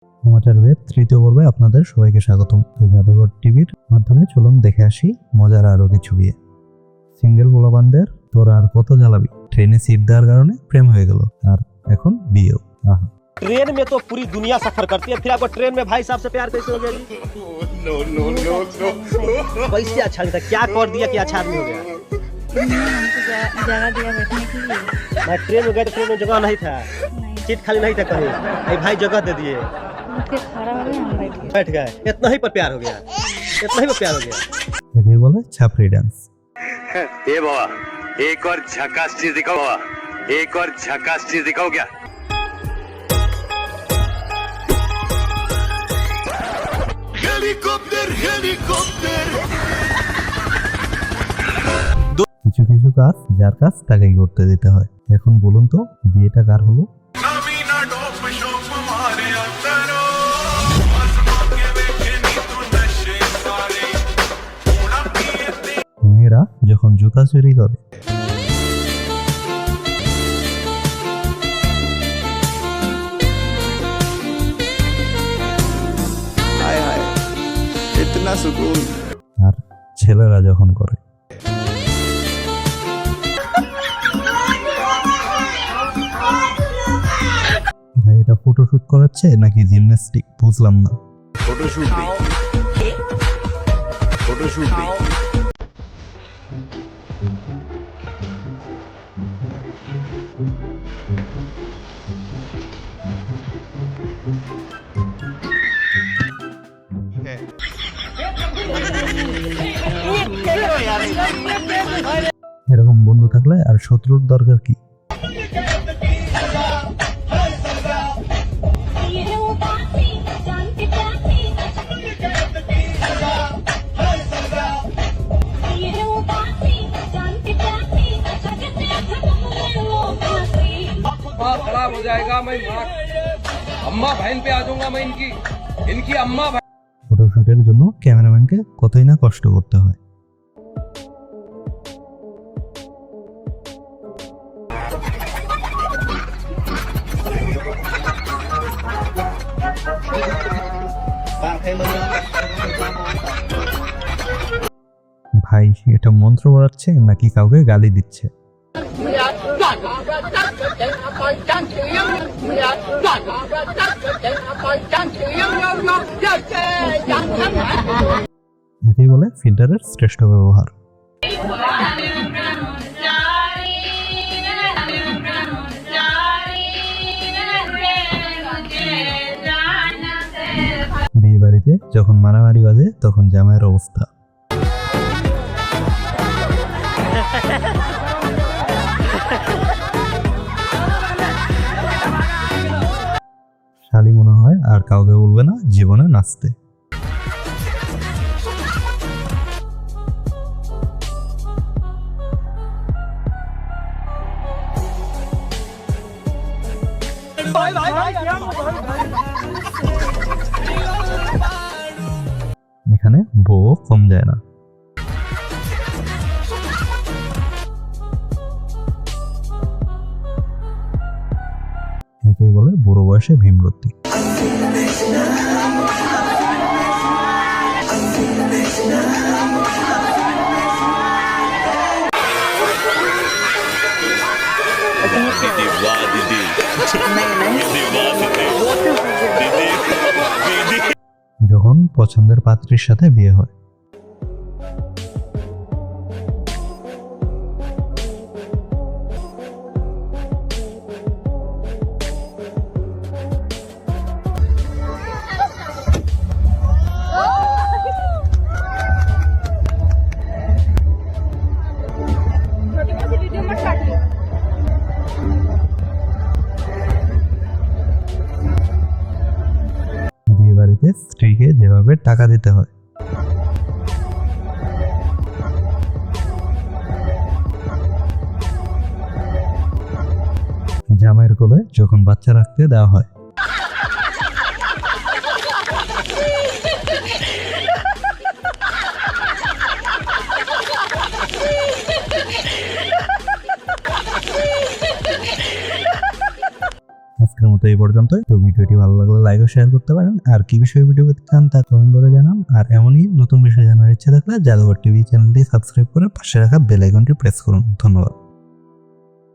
সমাচার বেদ তৃতীয় পর্বে আপনাদের সবাইকে স্বাগতম। তো জাদুঘর টিভির মাধ্যমে চলুন দেখে আসি মজার আরো কিছু বিয়ে। সিঙ্গেল পোলাপানদের তোরা আর কত জ্বালাবি, ট্রেনে সিট দেওয়ার কারণে প্রেম হয়ে গেল, আর এখন বিয়েও। আহা, ट्रेन में तो पूरी दुनिया सफर करती है, फिर आपको ट्रेन में भाई साहब से प्यार कैसे हो गया जी? कैसे अच्छा लगता है? क्या कर दिया कि अच्छा आदमी हो गया? हमको जगह दिया बैठने के लिए। मैं ट्रेन में गया तो ट्रेन में जगह नहीं था, सीट खाली नहीं था कहीं, ये भाई जगह दे दिए, उनके खड़ा हो गए, हम बैठ गए, इतना ही पर प्यार हो गया, इतना ही पर प्यार हो गया। এটাই বলে ছাপড়ি ডান্স। ए बाबा, एक और झकास चीज दिखाओ बाबा, एक और झकास चीज दिखाओ क्या? हेलीकॉप्टर हेलीकॉप्टर কিছু কিছু কাজ যার কাজ তাকেই করতে দিতে হয়। এখন বলুন তো বিয়েটা কার হলো? মেয়েরা যখন জুতা চুরি করে, हाय हाय इतना सुकून। আর ছেলেরা যখন করে। ভাই এটা ফটোশুট করাচ্ছে নাকি জিমন্যাস্টিক বুঝলাম না। फोटोशूट भी फोटोशूट भी এরকম বন্ধু থাকলে আর শত্রুর দরকার কি? माँ खराब हो जाएगा, मैं माँ अम्मा बहन पे आ जाऊंगा मैं इनकी अम्मा बहन। ফটোশুটের জন্য ক্যামেরাম্যানকে কতই না কষ্ট করতে হয়। ভাই এটা মন্ত্র পড়াচ্ছে নাকি কাউকে গালি দিচ্ছে? এটাই বলে ফিল্টারের শ্রেষ্ঠ ব্যবহার। বিয়ে বাড়িতে যখন মারামারি বাজে তখন জামাইয়ের অবস্থা। শালি মনে হয় আর কাউকে বলবে না জীবনে নাচতে। এখানে বউ কম যায় না। একেই বলে বুড়ো বয়সে ভীমরতি। दीदी वाह दीदी दीदी वाह दीदी दीदी যখন পছন্দের পাত্রীর সাথে বিয়ে হয়, বিয়ে বাড়িতে স্ত্রীকে যেভাবে টাকা দিতে হয়, জামাইয়ের কোলে যখন বাচ্চা রাখতে দেওয়া হয়, আজকের মতো এই পর্যন্তই। তো ভিডিও ভিডিওটি ভালো লাগলে লাইক ও শেয়ার করতে পারেন। আর কি বিষয়ে ভিডিও করতে চান তা কমেন্ট করে জানান। আর এমনই নতুন বিষয় জানার ইচ্ছা থাকলে জাদুঘর টিভি চ্যানেলটি সাবস্ক্রাইব করে পাশে রাখা বেল আইকনটি প্রেস করুন। ধন্যবাদ।